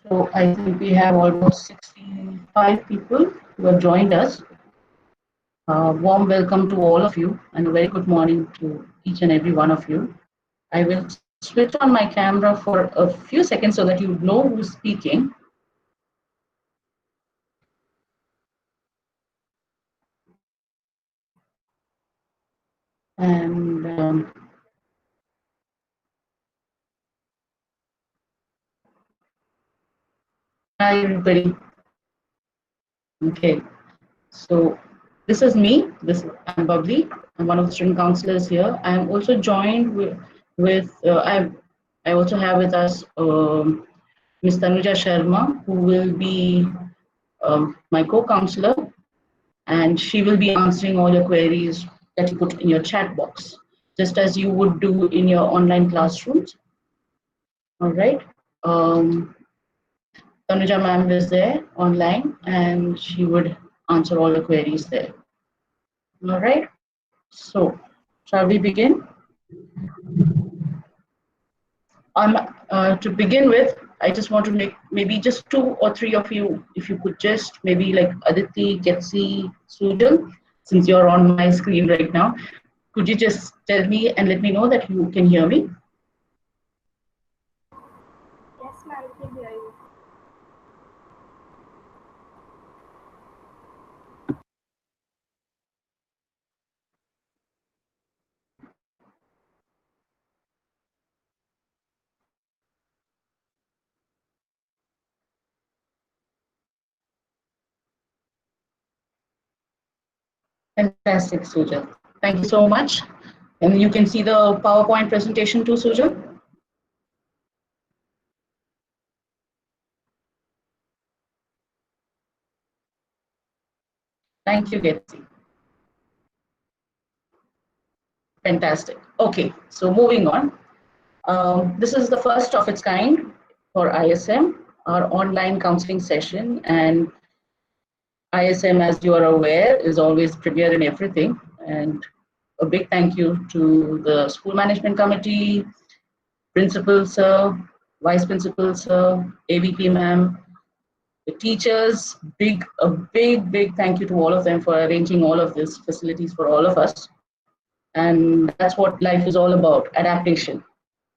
So I think we have almost 65 people who have joined us. Warm welcome to all of you and a very good morning to each and every one of you. I will switch on my camera for a few seconds so that you know who's speaking. And hi everybody. Okay, so this is me. I'm Bubbly. I'm one of the student counselors here. I am also joined I also have with us Ms. Tanuja Sharma, who will be my co-counselor, and she will be answering all your queries that you put in your chat box, just as you would do in your online classrooms. All right. Um, Tanuja ma'am is there online, and she would answer all the queries there. All right. So, shall we begin? To begin with, I just want to make maybe just two or three of you, if you could just maybe like Aditi, Ketsi, Sujal, since you're on my screen right now, could you just tell me and let me know that you can hear me? Yes, ma'am, we can hear you. Fantastic, Sujal. Thank you so much. And you can see the PowerPoint presentation too, Sujal. Thank you, Getsi. Fantastic. Okay, so moving on. This is the first of its kind for ISM, our online counseling session. And ISM, as you are aware, is always premier in everything. And a big thank you to the school management committee, principal sir, vice principal sir, AVP ma'am, the teachers. Big thank you to all of them for arranging all of these facilities for all of us. And that's what life is all about: adaptation.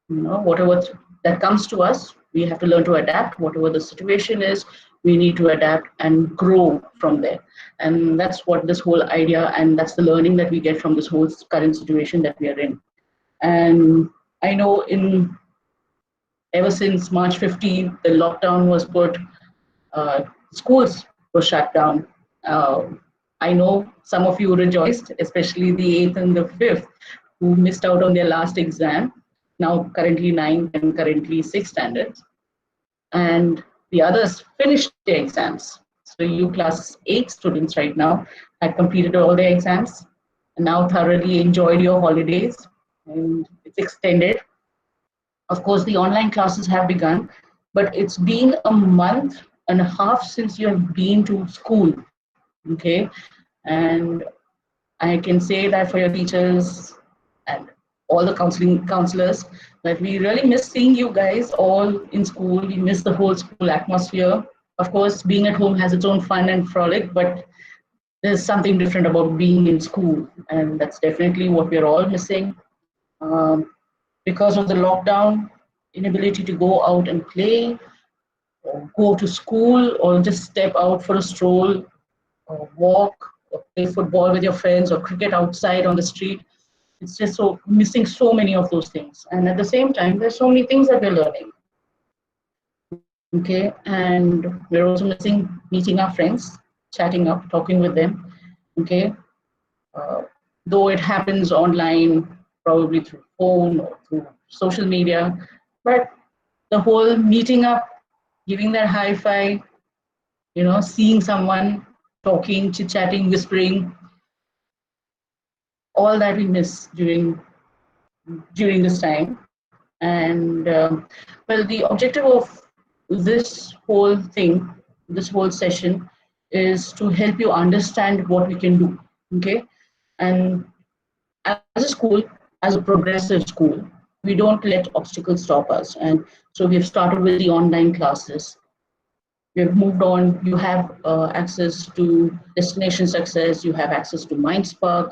Whatever that comes to us, we have to learn to adapt. Whatever the situation is, we need to adapt and grow from there. And that's what this whole idea, and that's the learning that we get from this whole current situation that we are in. And I know in ever since March 15th, the lockdown was put, schools were shut down. uh, I know some of you rejoiced, especially the 8th and the 5th, who missed out on their last exam, now currently 9th and currently 6th standards. And the others finished their exams. So you class 8 students right now had completed all their exams and now thoroughly enjoyed your holidays, and it's extended. Of course, the online classes have begun, but it's been a month and a half since you have been to school, okay? And I can say that for your teachers and all the counselors, that we really miss seeing you guys all in school. We miss the whole school atmosphere. Of course, being at home has its own fun and frolic, but there's something different about being in school, and that's definitely what we're all missing. Um, because of the lockdown, inability to go out and play, or go to school, or just step out for a stroll, or walk, or play football with your friends, or cricket outside on the street. It's just so missing so many of those things. And at the same time, there's so many things that we're learning. Okay, and we're also missing meeting our friends, chatting up, talking with them. Okay, uh, though it happens online, probably through phone or through social media, but the whole meeting up, giving that high five, seeing someone, talking, chit chatting, whispering, all that we miss during this time. And well, the objective of this whole thing, this whole session, is to help you understand what we can do. Okay, and as a school, as a progressive school, we don't let obstacles stop us. And so we've started with the online classes. We've moved on. You have access to Destination Success. You have access to MindSpark.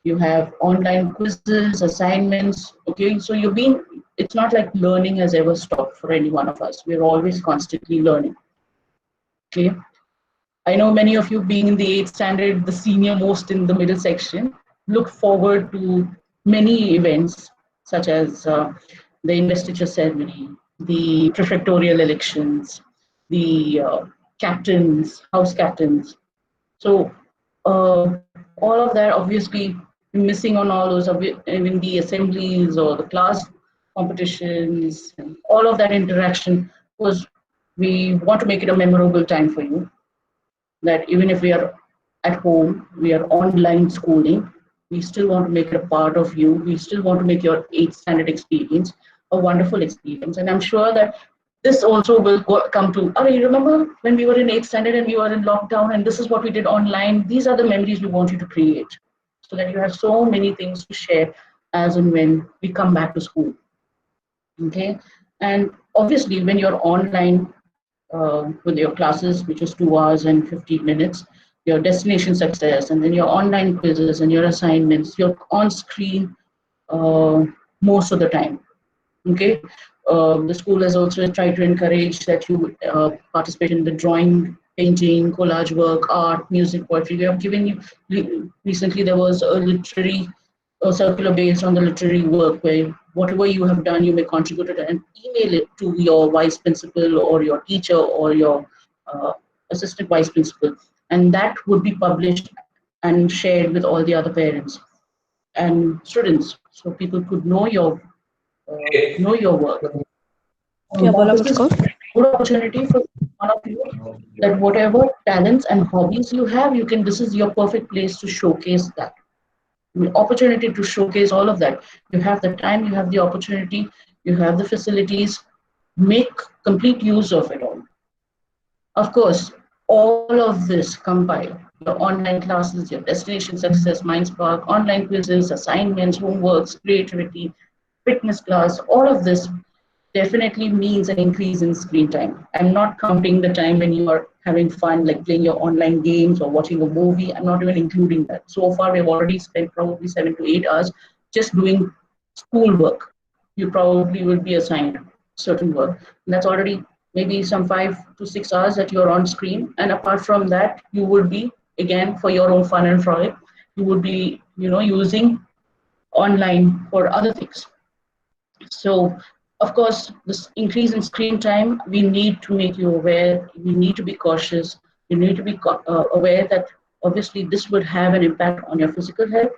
You have online quizzes, assignments. Okay, so you've been. It's not like learning has ever stopped for any one of us. We're always constantly learning. Okay, I know many of you being in the eighth standard, the senior most in the middle section, look forward to many events such as the investiture ceremony, the prefectorial elections, the captains, house captains. So all of that obviously missing on all those, in the assemblies or the class competitions, and all of that interaction was we want to make it a memorable time for you, that even if we are at home, we are online schooling, we still want to make it a part of you. We still want to make your eighth standard experience a wonderful experience. And I'm sure that this also will come to, oh, you remember when we were in eighth standard and we were in lockdown and this is what we did online? These are the memories we want you to create so that you have so many things to share as and when we come back to school. Okay. And obviously, when you're online, with your classes, which is 2 hours and 15 minutes, your destination success, and then your online quizzes and your assignments, you're on screen uh, most of the time. Okay. The school has also tried to encourage that you participate in the drawing, painting, collage work, art, music, poetry. We have given you, recently there was a literary a circular based on the literary work where whatever you have done, you may contribute it and email it to your vice principal or your teacher or your uh, assistant vice principal. And that would be published and shared with all the other parents and students so people could know your work. क्या बोला This is मुझको? good opportunity for one of you that whatever talents and hobbies you have, you can. This is your perfect place to showcase that. Opportunity to showcase all of that. You have the time, you have the opportunity, you have the facilities. Make complete use of it all. Of course, all of this compile your online classes, your destination success, MindSpark, online quizzes, assignments, homeworks, creativity, fitness class, all of this definitely means an increase in screen time. I'm not counting the time when you are having fun, like playing your online games or watching a movie. I'm not even including that. So far, we've already spent probably 7 to 8 hours just doing schoolwork. You probably will be assigned certain work. And that's already maybe some 5 to 6 hours that you're on screen. And apart from that, you would be, again, for your own fun and frolic, you would be, using online for other things. So, of course, this increase in screen time, we need to make you aware. We need to be cautious. You need to be aware that obviously this would have an impact on your physical health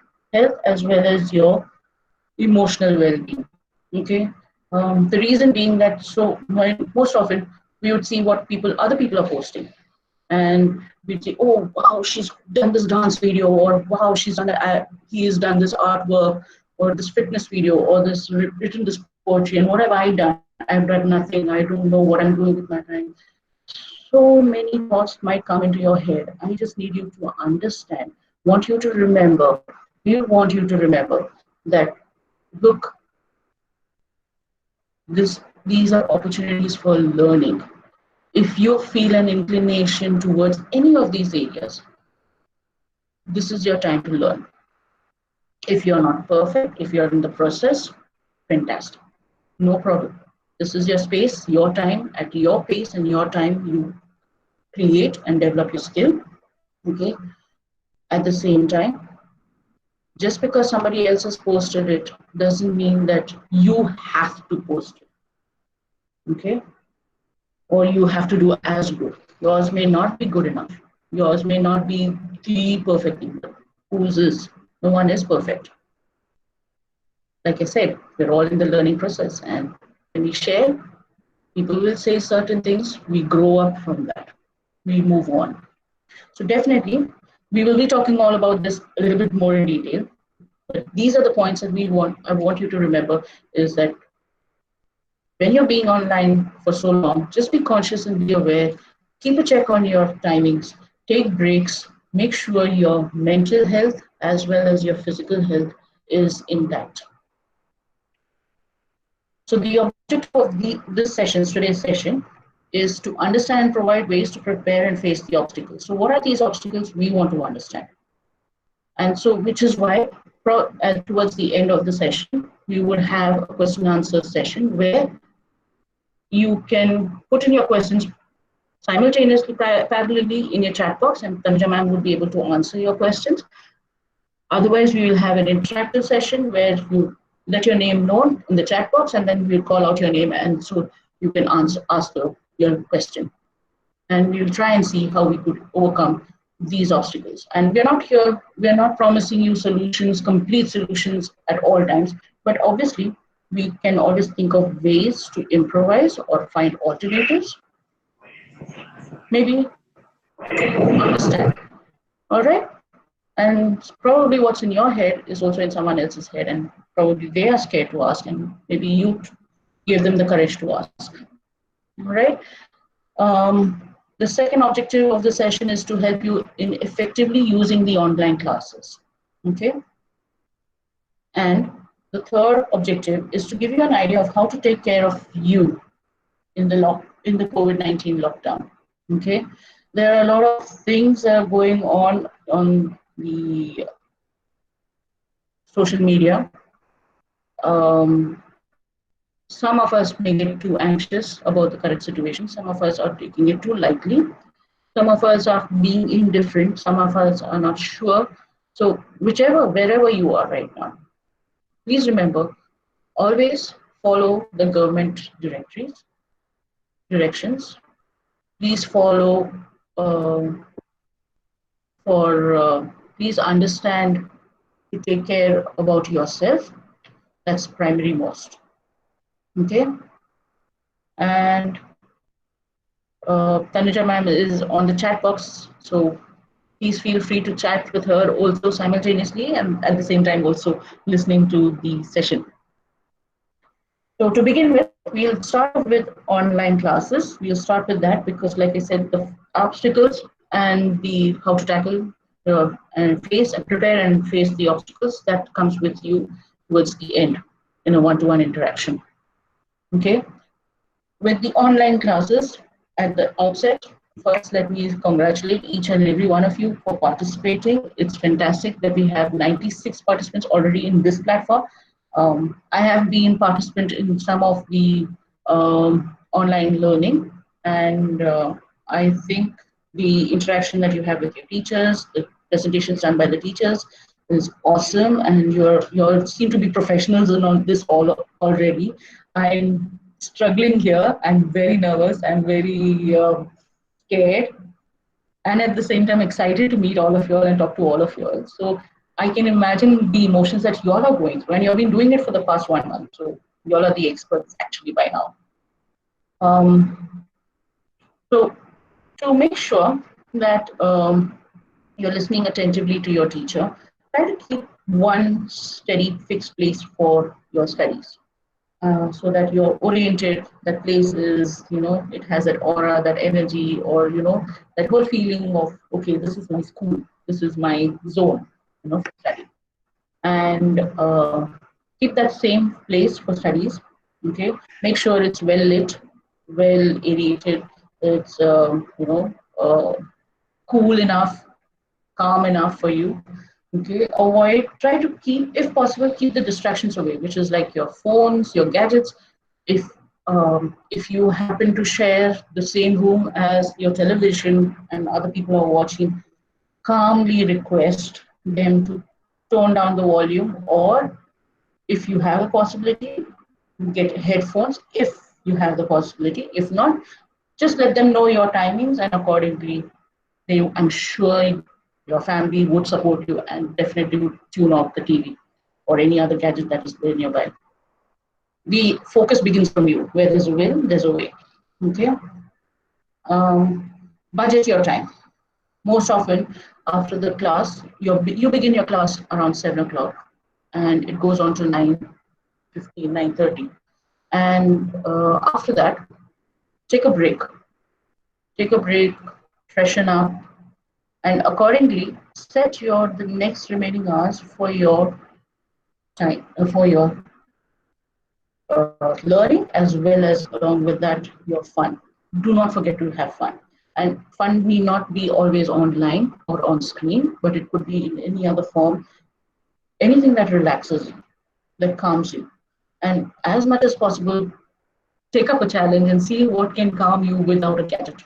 as well as your emotional well-being. Okay. The reason being that most often we would see what other people are posting, and we'd say, "Oh, wow, she's done this dance video," or "Wow, he has done this artwork, or this fitness video, or this written this poetry." And what have I done? I've done nothing. I don't know what I'm doing with my time. So many thoughts might come into your head. I just need you to understand. Want you to remember. We want you to remember that. Look, these are opportunities for learning. If you feel an inclination towards any of these areas, this is your time to learn. If you're not perfect, if you're in the process, fantastic. No problem. This is your space, your time, at your pace and your time, you create and develop your skill. Okay. At the same time, just because somebody else has posted it doesn't mean that you have to post it. Okay. Or you have to do as good. Yours may not be good enough. Yours may not be the perfect thing. Whose is? No one is perfect. Like I said, we're all in the learning process. And when we share, people will say certain things. We grow up from that. We move on. So definitely, we will be talking all about this a little bit more in detail. But these are the points that I want you to remember is that when you're being online for so long, just be conscious and be aware. Keep a check on your timings. Take breaks. Make sure your mental health as well as your physical health is intact. So the objective of today's session is to understand and provide ways to prepare and face the obstacles. So what are these obstacles we want to understand? And so, which is why towards the end of the session, we would have a question and answer session where you can put in your questions simultaneously, parallelly in your chat box, and Tanuja ma'am would be able to answer your questions. Otherwise, we will have an interactive session where you let your name known in the chat box, and then we'll call out your name, and so you can ask your question. And we'll try and see how we could overcome these obstacles. And we're not promising you solutions, complete solutions at all times, but obviously we can always think of ways to improvise or find alternatives. Maybe to understand. All right? And probably what's in your head is also in someone else's head, and probably they are scared to ask, and maybe you give them the courage to ask. All right? The second objective of the session is to help you in effectively using the online classes. Okay? And the third objective is to give you an idea of how to take care of you in the COVID-19 lockdown. Okay? There are a lot of things that are going on the social media. Some of us may get too anxious about the current situation. Some of us are taking it too lightly. Some of us are being indifferent. Some of us are not sure. So wherever you are right now, please remember, always follow the government directions. Please follow please understand to take care about yourself. That's primary most. Okay? And Tanuja ma'am is on the chat box, so please feel free to chat with her also simultaneously and at the same time also listening to the session. So to begin with, we'll start with online classes. We'll start with that because, like I said, the obstacles and the how to tackle and prepare and face the obstacles, that comes with you towards the end in a one-to-one interaction. Okay? With the online classes, at the outset, first let me congratulate each and every one of you for participating. It's fantastic that we have 96 participants already in this platform. I have been participant in some of the online learning, and I think the interaction that you have with your teachers, the presentations done by the teachers is awesome, and you seem to be professionals in this already. I'm struggling here. I'm very nervous. I'm very scared, and at the same time excited to meet all of you all and talk to all of you all. So I can imagine the emotions that you all are going through, and you've been doing it for the past 1 month. So you all are the experts actually by now. So to make sure that you're listening attentively to your teacher, try to keep one steady fixed place for your studies. So that you're oriented, that place is, it has that aura, that energy, or, that whole feeling of, okay, this is my school, this is my zone, for study. And keep that same place for studies, okay? Make sure it's well lit, well aerated, it's, cool enough, calm enough for you. Okay, try to keep, if possible, keep the distractions away, which is like your phones, your gadgets. If you happen to share the same room as your television and other people are watching, calmly request them to tone down the volume, or if you have a possibility, get headphones if you have the possibility. If not, just let them know your timings, and accordingly, I'm sure your family would support you and definitely would tune off the TV or any other gadget that is there nearby. The focus begins from you. Where there's a will, there's a way. Okay. Budget your time. Most often, after the class, you begin your class around 7 o'clock, and it goes on to 9:15, 9:30. And after that, take a break. Take a break, freshen up, and accordingly set the next remaining hours for your time, for your learning, as well as along with that your fun. do not forget to have fun. And fun need not be always online or on screen, but it could be in any other form, anything that relaxes you, that calms you. And as much as possible, take up a challenge and see what can calm you without a gadget.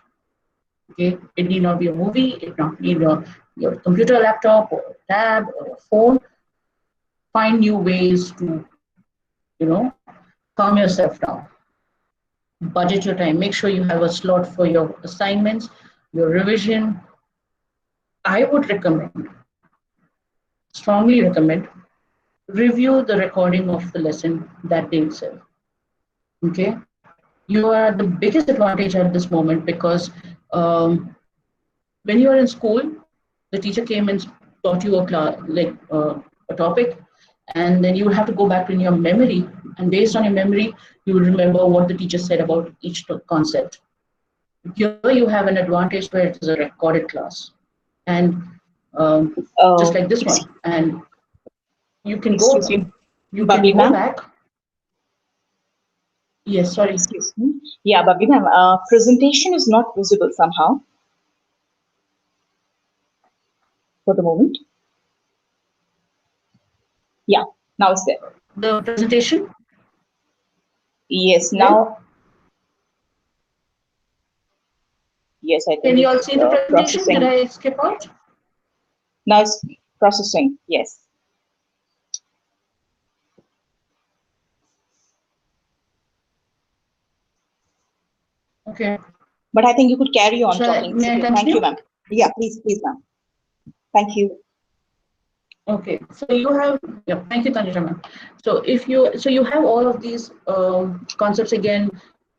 Okay, it need not be a movie, it not need your computer, laptop, or a tab, or a phone. Find new ways to, you know, calm yourself down. Budget your time. Make sure you have a slot for your assignments, your revision. I would recommend, strongly recommend, review the recording of the lesson that day itself. Okay, you are at the biggest advantage at this moment because when you are in school, the teacher came and taught you a class, like a topic, and then you will have to go back in your memory, and based on your memory, you will remember what the teacher said about each concept. Here you have an advantage where it is a recorded class, and just like this one, and you can go, Excuse me, you can Babli go ma'am. back. Yes, sorry. Excuse me. Yeah, Babli ma'am, presentation is not visible somehow for the moment. Yeah, now it's there. The presentation. Yes, Yeah. now. Yes, I Can think you all it's see the presentation? Did processing. I skip out? Now it's processing. Yes. Okay. But I think you could carry on Shall I, talking. It's may I okay. Thank you, continue? ma'am. Yeah, please, ma'am. Thank you. Okay, so you have, yeah, thank you, Tanjira ma'am. So you have all of these concepts again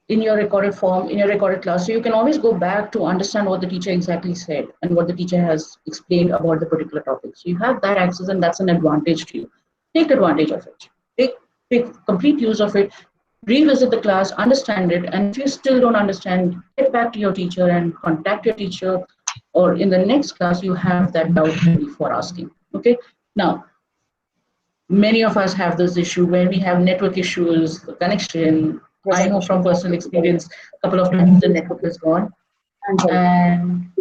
in your recorded form, in your recorded class. So you can always go back to understand what the teacher exactly said and what the teacher has explained about the particular topic. So you have that access, and that's an advantage to you. Take advantage of it. Take complete use of it. Revisit the class, understand it, and if you still don't understand, get back to your teacher and contact your teacher, or in the next class you have that doubt ready for asking. Okay. Now, many of us have this issue when we have network issues, the connection. I know Presentation from is not personal visible. experience, a couple of times the network is gone. And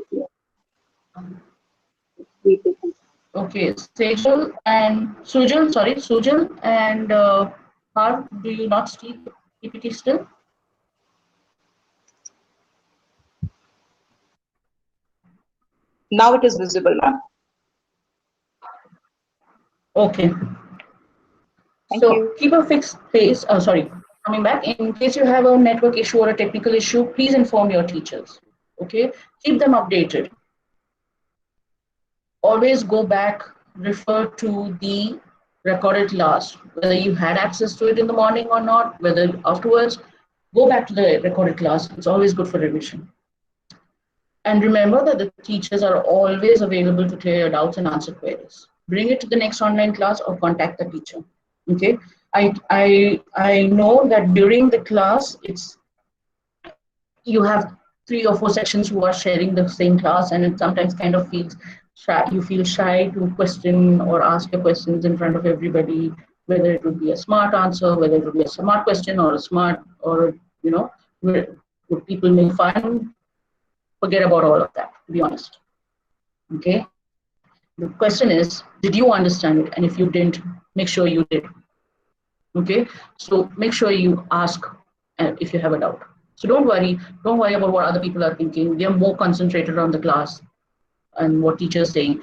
okay, Sejal and Sujal, sorry, Sujal and Harv, do you not speak PPT still? Now it is visible, ma'am. Okay. Thank So you. keep a fixed pace. Oh, sorry. Coming back, in case you have a network issue or a technical issue, please inform your teachers. Okay. Keep them updated. Always go back, refer to the recorded class, whether you had access to it in the morning or not, whether afterwards, go back to the recorded class. It's always good for revision. And remember that the teachers are always available to clear your doubts and answer queries. Bring it to the next online class or contact the teacher. Okay. I know that during the class, you have 3 or 4 sections who are sharing the same class, and it sometimes kind of feels shy. You feel shy to question or ask your questions in front of everybody, whether it would be a smart answer, whether it would be a smart question or a smart, or where would people make fun. Forget about all of that, to be honest. Okay. The question is, did you understand it? And if you didn't, make sure you did. Okay. So make sure you ask if you have a doubt. So don't worry about what other people are thinking. They're more concentrated on the class and what teacher's saying,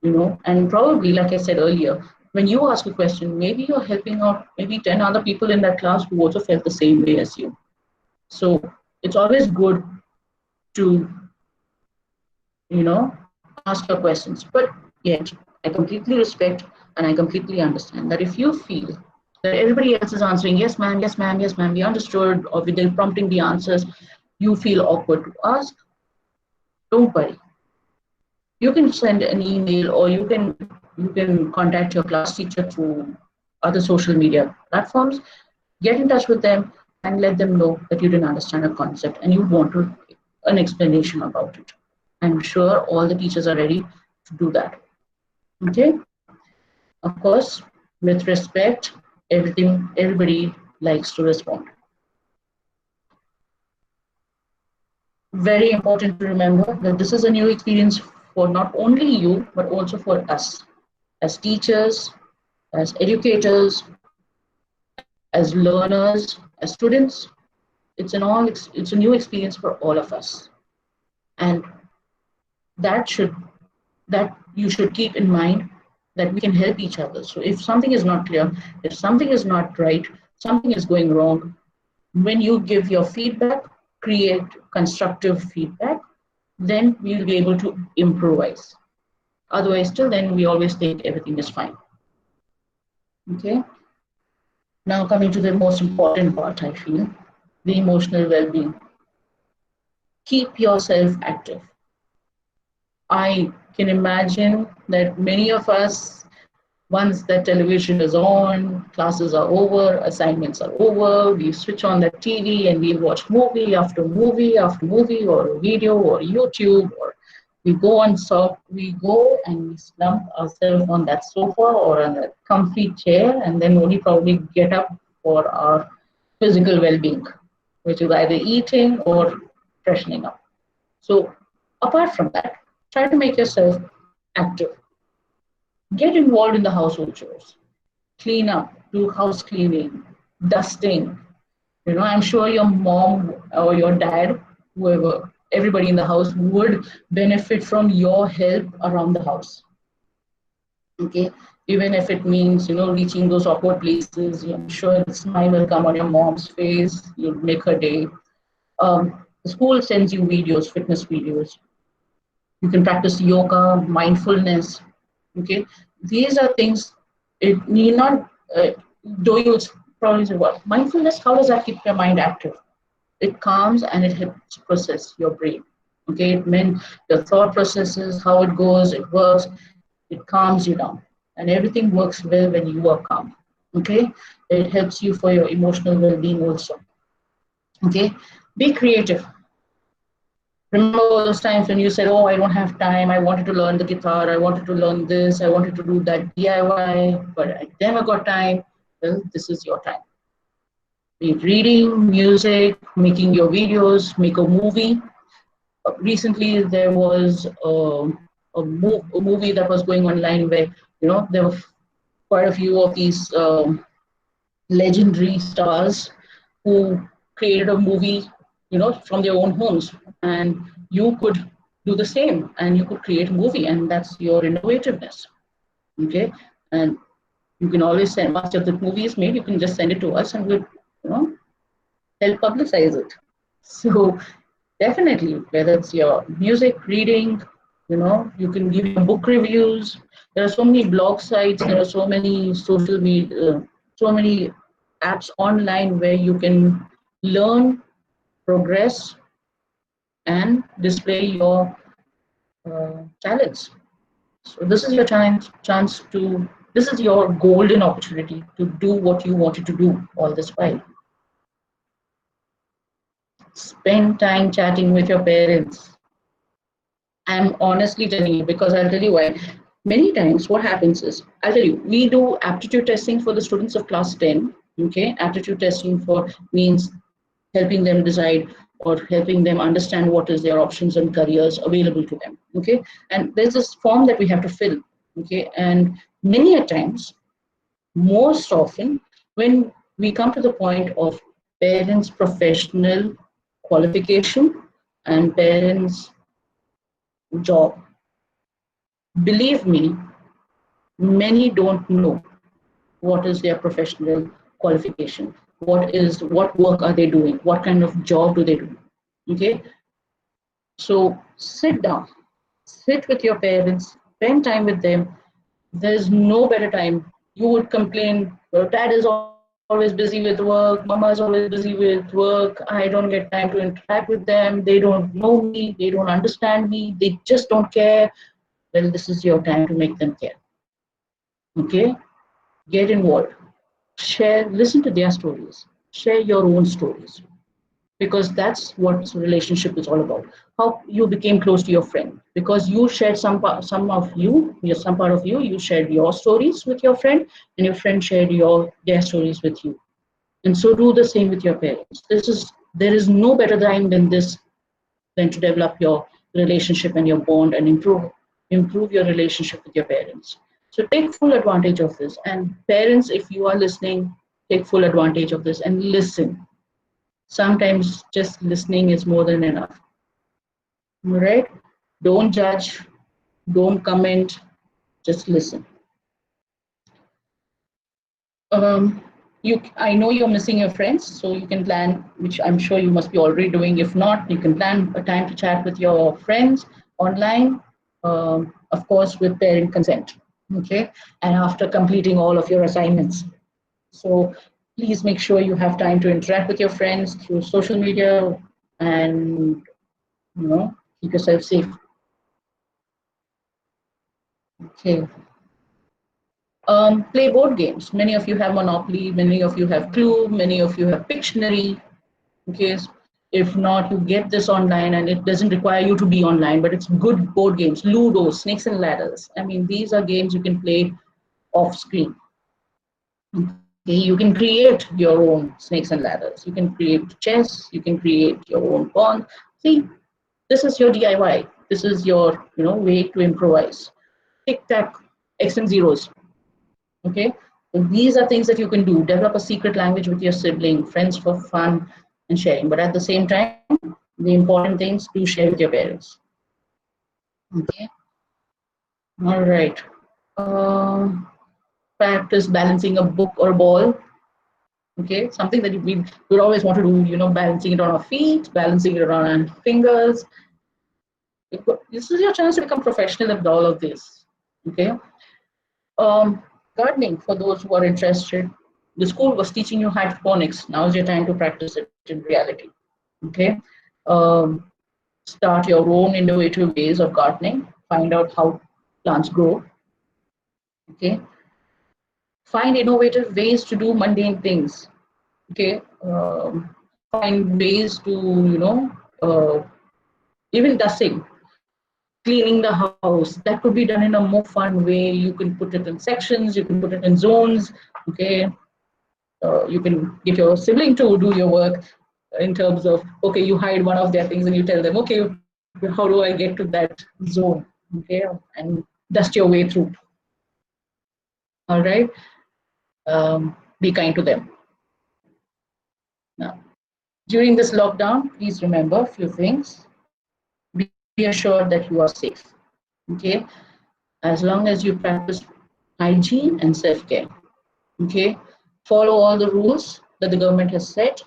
and probably, like I said earlier, when you ask a question, maybe you're helping out maybe 10 other people in that class who also felt the same way as you. So it's always good to, ask your questions. But yet, I completely respect and I completely understand that if you feel that everybody else is answering, yes, ma'am, yes, ma'am, yes, ma'am, we understood, or they're prompting the answers, you feel awkward to ask, don't worry. You can send an email, or you can contact your class teacher through other social media platforms. Get in touch with them and let them know that you didn't understand a concept and you want an explanation about it. I'm sure all the teachers are ready to do that. Okay. Of course, with respect, everybody likes to respond. very important to remember that this is a new experience for not only you, but also for us as teachers, as educators, as learners, as students. It's a new experience for all of us. And that should that you should keep in mind that we can help each other. So if something is not clear, if something is not right, something is going wrong, when you give your feedback, create constructive feedback, then we'll be able to improvise. Otherwise, till then, we always think everything is fine. Okay. Now coming to the most important part, I feel, the emotional well-being. Keep yourself active. I can imagine that many of us, once the television is on, classes are over, assignments are over, we switch on the TV and we watch movie after movie after movie, or a video or YouTube, or we go and we slump ourselves on that sofa or on a comfy chair, and then only probably get up for our physical well-being, which is either eating or freshening up. So apart from that, try to make yourself active. Get involved in the household chores. Clean up, do house cleaning, dusting. I'm sure your mom or your dad, whoever, everybody in the house would benefit from your help around the house. Okay, even if it means reaching those awkward places, I'm sure the smile will come on your mom's face. You'll make her day. The school sends you videos, fitness videos. You can practice yoga, mindfulness. Okay, these are things. It need not. Though you probably say, "What mindfulness? How does that keep your mind active?" It calms and it helps process your brain. Okay, it meant your thought processes, how it goes, it works. It calms you down, and everything works well when you are calm. Okay, it helps you for your emotional well-being also. Okay, be creative. Remember all those times when you said, "Oh, I don't have time. I wanted to learn the guitar. I wanted to learn this. I wanted to do that DIY, but I never got time." Well, this is your time. Be it reading, music, making your videos, make a movie. Recently, there was a movie that was going online where there were quite a few of these legendary stars who created a movie, from their own homes, and you could do the same, and you could create a movie, and that's your innovativeness. Okay, and you can always send, once the movie is made, you can just send it to us, and we'll help publicize it. So definitely, whether it's your music, reading, you can give your book reviews. There are so many blog sites, there are so many social media, so many apps online where you can learn, progress, and display your talents. So this is your this is your golden opportunity to do what you wanted to do all this while. Spend time chatting with your parents. I'm honestly telling you, because I'll tell you why. Many times what happens is, I'll tell you, we do aptitude testing for the students of class 10. Okay, aptitude testing for means helping them decide or helping them understand what is their options and careers available to them. Okay, and there's this form that we have to fill. Okay, and many a times, most often, when we come to the point of parents' professional qualification and parents' job, believe me, many don't know what is their professional qualification, what work are they doing, what kind of job do they do. Okay, so sit down, sit with your parents, spend time with them. There's no better time. You would complain, "Well, dad is always busy with work, mama is always busy with work, I don't get time to interact with them, they don't know me, they don't understand me, they just don't care." Well, this is your time to make them care. Okay, get involved, share, listen to their stories, share your own stories, because that's what relationship is all about. How you became close to your friend, because you shared some part of you, you shared your stories with your friend, and your friend shared their stories with you. And so do the same with your parents. There is no better time than this than to develop your relationship and your bond and improve your relationship with your parents. So take full advantage of this. And parents, if you are listening, take full advantage of this and listen. Sometimes just listening is more than enough. All right? Don't judge, don't comment, just listen. I know you're missing your friends, so you can plan, which I'm sure you must be already doing. If not, you can plan a time to chat with your friends online, of course, with parent consent. Okay, and after completing all of your assignments. So please make sure you have time to interact with your friends through social media, and keep yourself safe. Okay. Play board games. Many of you have Monopoly, many of you have Clue, many of you have Pictionary. Okay, if not, you get this online, and it doesn't require you to be online, but it's good board games. Ludo, Snakes and Ladders. I mean, these are games you can play off screen. Okay, you can create your own Snakes and Ladders. You can create chess. You can create your own pawn. See, this is your DIY. This is your way to improvise. Tic tac, X and zeros. Okay, so these are things that you can do. Develop a secret language with your sibling, friends for fun and sharing. But at the same time, the important things do share with your parents. Okay. All right. Practice balancing a book or a ball. Okay, something that we would always want to do. Balancing it on our feet, balancing it on our fingers. This is your chance to become professional at all of this. Okay. Gardening, for those who are interested. The school was teaching you hydroponics. Now is your time to practice it in reality. Okay. Start your own innovative ways of gardening. Find out how plants grow. Okay. Find innovative ways to do mundane things. Okay. Find ways to, even dusting, cleaning the house. That could be done in a more fun way. You can put it in sections, you can put it in zones. Okay. You can get your sibling to do your work in terms of, okay, you hide one of their things and you tell them, okay, how do I get to that zone? Okay, and dust your way through. All right. Be kind to them. Now, during this lockdown, please remember a few things. Be assured that you are safe. Okay, as long as you practice hygiene and self-care. Okay, follow all the rules that the government has set.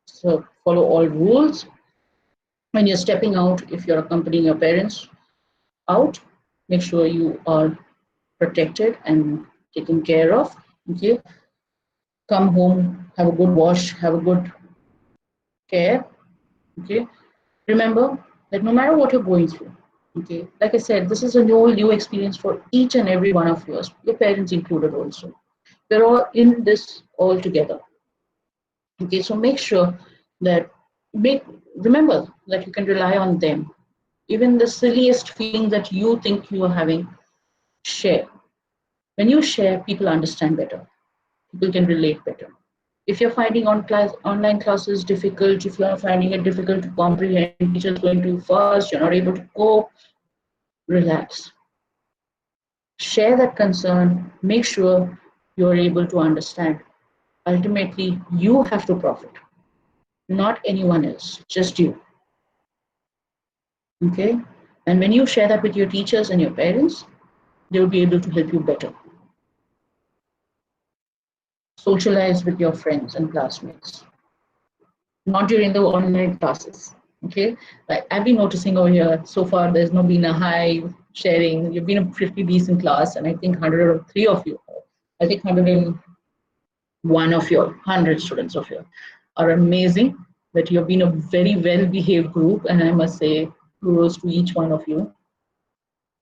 So follow all rules. When you're stepping out, if you're accompanying your parents out, make sure you are protected and taken care of. Okay, come home, have a good wash, have a good care. Okay, remember that no matter what you're going through, okay, like I said, this is a new experience for each and every one of yours, your parents included also. We're all in this all together. Okay, so make sure that remember that you can rely on them. Even the silliest feeling that you think you are having, share. When you share, people understand better. People can relate better. If you're finding online classes difficult, if you're finding it difficult to comprehend, teachers going too fast, you're not able to cope, relax. Share that concern. Make sure you're able to understand. Ultimately, you have to profit, not anyone else, just you. Okay? And when you share that with your teachers and your parents, they will be able to help you better. Socialize with your friends and classmates, not during the online classes. Okay, like I've been noticing over here so far, there's no been a high sharing. You've been a pretty decent class, and I think 103 of you, I think 101 of your 100 students of you are amazing. That you've been a very well behaved group, and I must say kudos to each one of you.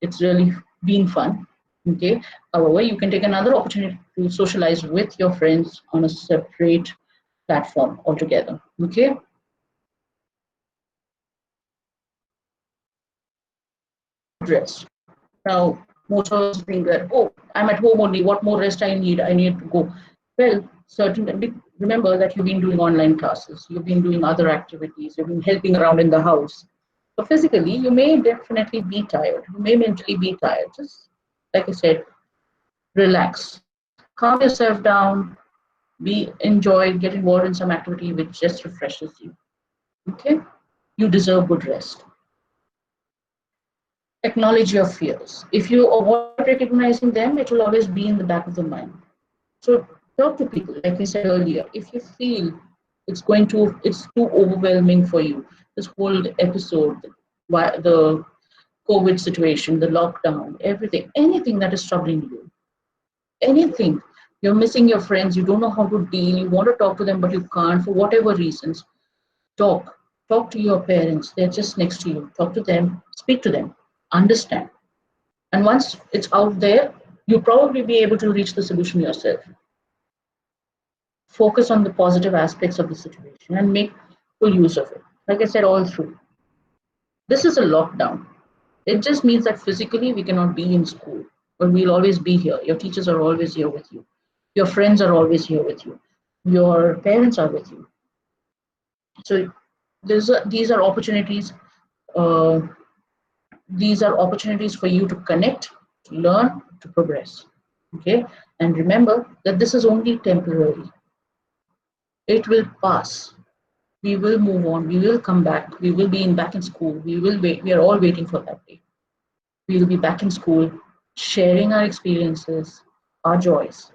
It's really been fun. Okay, however, you can take another opportunity to socialize with your friends on a separate platform altogether. Okay. Rest. Now, most of us think that, oh, I'm at home only. What more rest I need? I need to go. Well, remember that you've been doing online classes, you've been doing other activities, you've been helping around in the house. So physically, you may definitely be tired. You may mentally be tired. Just like I said, relax, calm yourself down, enjoy, get involved in some activity which just refreshes you. Okay? You deserve good rest. Acknowledge your fears. If you avoid recognizing them, it will always be in the back of the mind. So talk to people, like I said earlier. If you feel it's too overwhelming for you, this whole episode, the COVID situation, the lockdown, everything, anything that is troubling you, anything, you're missing your friends, you don't know how to deal, you want to talk to them, but you can't for whatever reasons, talk. Talk to your parents. They're just next to you. Talk to them, speak to them, understand. And once it's out there, you'll probably be able to reach the solution yourself. Focus on the positive aspects of the situation and make full use of it. Like I said, all through. This is a lockdown. It just means that physically we cannot be in school, but we'll always be here. Your teachers are always here with you. Your friends are always here with you. Your parents are with you. So these are opportunities. Uh, these are opportunities for you to connect, to learn, to progress. Okay, and remember that this is only temporary. It will pass. We will move on. We will come back. We will be back in school. We will wait. We are all waiting for that day. We will be back in school, sharing our experiences, our joys.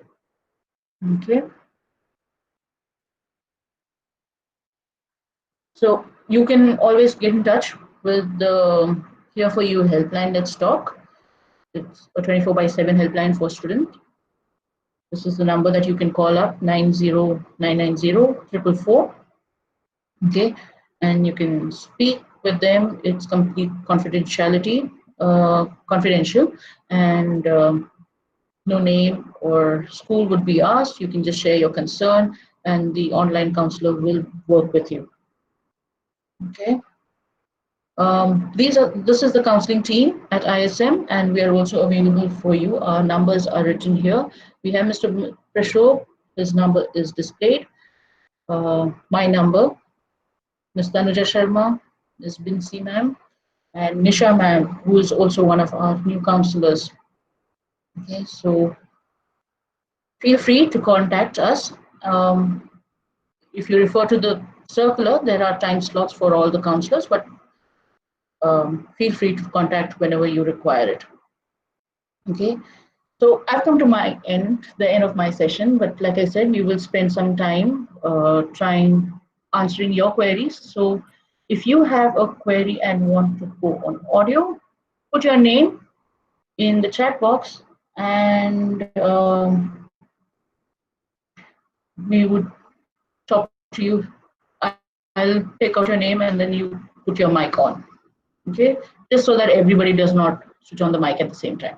Okay. So you can always get in touch with the Here for You helpline. Let's talk. It's a 24/7 helpline for students. This is the number that you can call up, 90990 Okay, and you can speak with them. It's complete confidential, and no name or school would be asked. You can just share your concern, and the online counselor will work with you. Okay. This is the counseling team at ISM, and we are also available for you. Our numbers are written here. We have Mr. Prashop. His number is displayed. My number, Ms. Tanuja Sharma, Ms. Binsi ma'am, and Nisha ma'am, who is also one of our new counselors. Okay, so feel free to contact us. If you refer to the circular, there are time slots for all the counselors, but feel free to contact whenever you require it. Okay, so I've come to the end of my session, but like I said, we will spend some time trying answering your queries. So if you have a query and want to go on audio, put your name in the chat box, and we would talk to you. I'll take out your name and then you put your mic on. Okay, just so that everybody does not switch on the mic at the same time.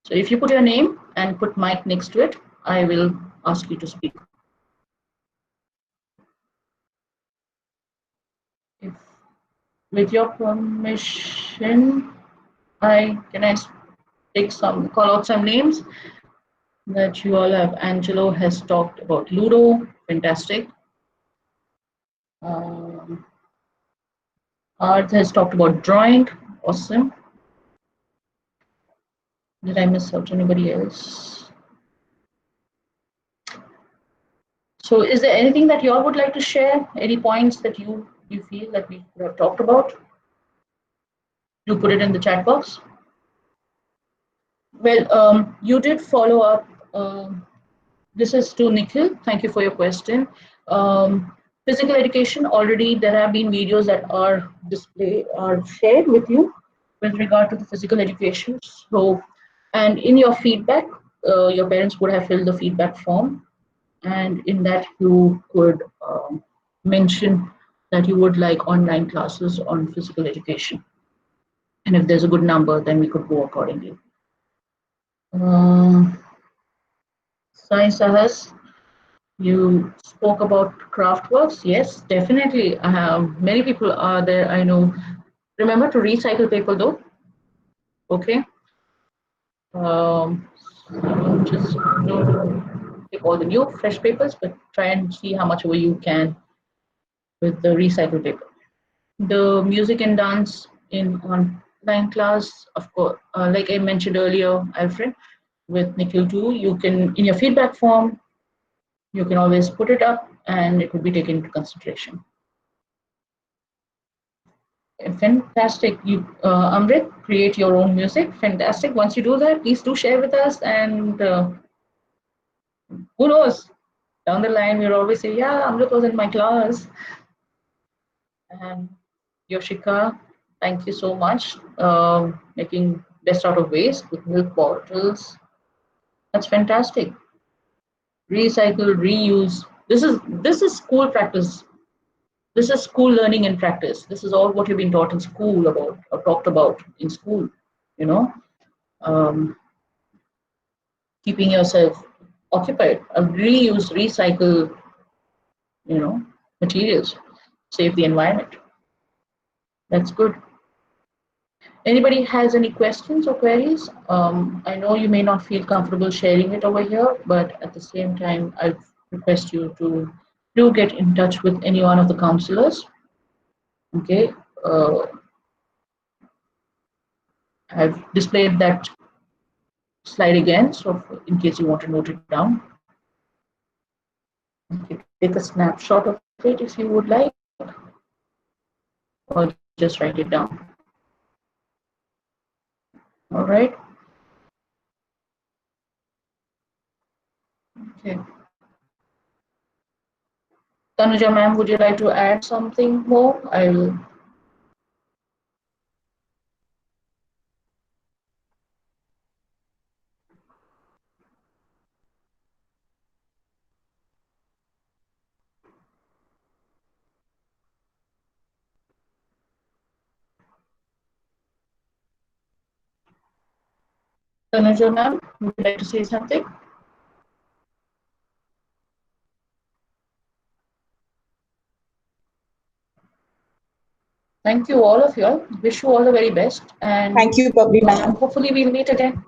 So if you put your name and put mic next to it, I will ask you to speak. If, with your permission, can I call out some names that you all have. Angelo has talked about Ludo, fantastic. Art has talked about drawing, awesome. Did I miss out anybody else? So is there anything that you all would like to share? Any points that you feel that we could have talked about? Do put it in the chat box. Well, you did follow up. This is to Nikhil. Thank you for your question. Physical education, already there have been videos that are shared with you with regard to the physical education. So, and in your feedback, your parents would have filled the feedback form, and in that you could mention that you would like online classes on physical education. And if there's a good number, then we could go accordingly. Sai Sahas, you spoke about Craftworks. Yes, definitely. Many people are there, I know. Remember to recycle paper though. Okay. Just don't take all the new fresh papers, but try and see how much over you can with the recycled paper. The music and dance in online class, of course, like I mentioned earlier, Alfred, with Nikhil too, you can, in your feedback form, you can always put it up and it will be taken into consideration. Fantastic. You, Amrit, create your own music. Fantastic. Once you do that, please do share with us. And who knows, down the line, we'll always say, yeah, Amrit was in my class. And Yoshika, thank you so much. Making best out of waste with milk bottles. That's fantastic. Recycle, reuse. This is school practice. This is school learning and practice. This is all what you've been taught in school about or talked about in school. You know, um, keeping yourself occupied. Reuse, recycle. Materials. Save the environment. That's good. Anybody has any questions or queries? I know you may not feel comfortable sharing it over here, but at the same time, I request you to do get in touch with any one of the counselors. Okay, I've displayed that slide again, so in case you want to note it down, you take a snapshot of it if you would like, or just write it down. All right. Okay. Tanuja ma'am, would you like to add something more? I will. Tanuja ma'am, would you like to say something? Thank you, all of you all. Wish you all the very best. And Thank you, Bubbly ma'am. hopefully we'll meet again.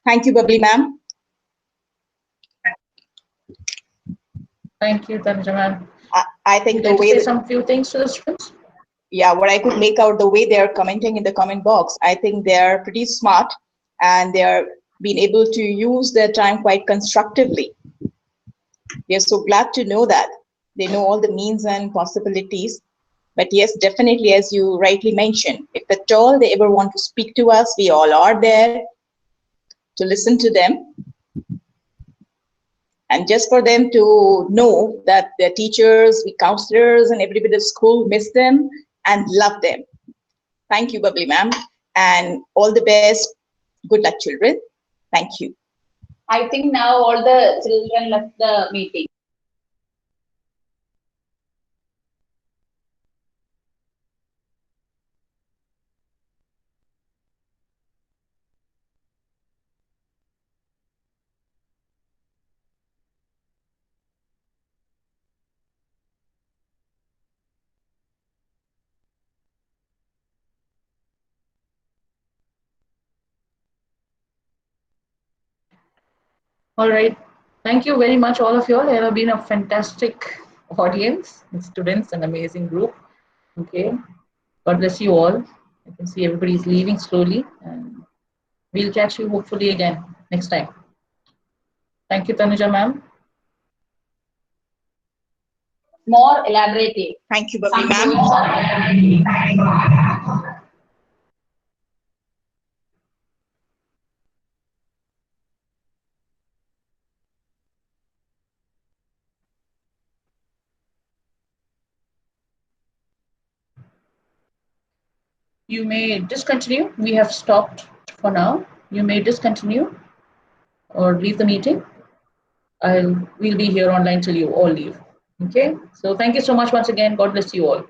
Thank you, Bubbly ma'am. Thank you, Tanuja ma'am. I think Would the you like to way say that, some few things to the students? yeah, what I could make out the way they are commenting in the comment box, I think they are pretty smart and they are being able to use their time quite constructively. We are so glad to know that they know all the means and possibilities. But yes, definitely, as you rightly mentioned, if at all they ever want to speak to us, we all are there to listen to them. And just for them to know that their teachers, we counselors, and everybody at school miss them and love them. Thank you, Bubbly ma'am, and all the best. Good luck, children. Thank you. I think now all the children left the meeting. All right. Thank you very much, all of you all. You have been a fantastic audience, students, an amazing group. Okay. God bless you all. I can see everybody's leaving slowly, and we'll catch you hopefully again next time. Thank you, Tanuja ma'am. More elaborative. Thank you, Bubbly Some ma'am. rules are You may discontinue. We have stopped for now. You may discontinue or leave the meeting. We'll be here online till you all leave. Okay. So thank you so much once again. God bless you all.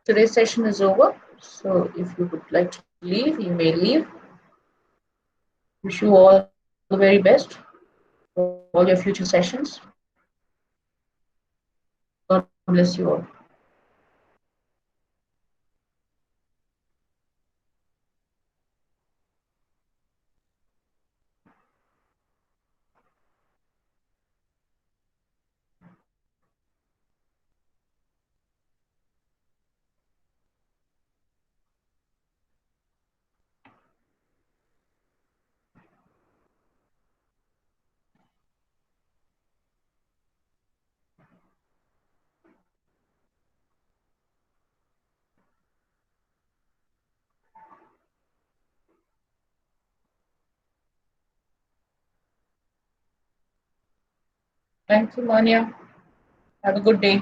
today's session is over. So if you would like to leave, you may leave. Wish you all the very best for all your future sessions. God bless you all. Thank you, Manya. Have a good day.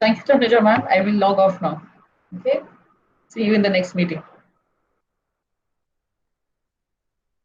Thank you, Tanuja ma'am. I will log off now. Okay. See you in the next meeting.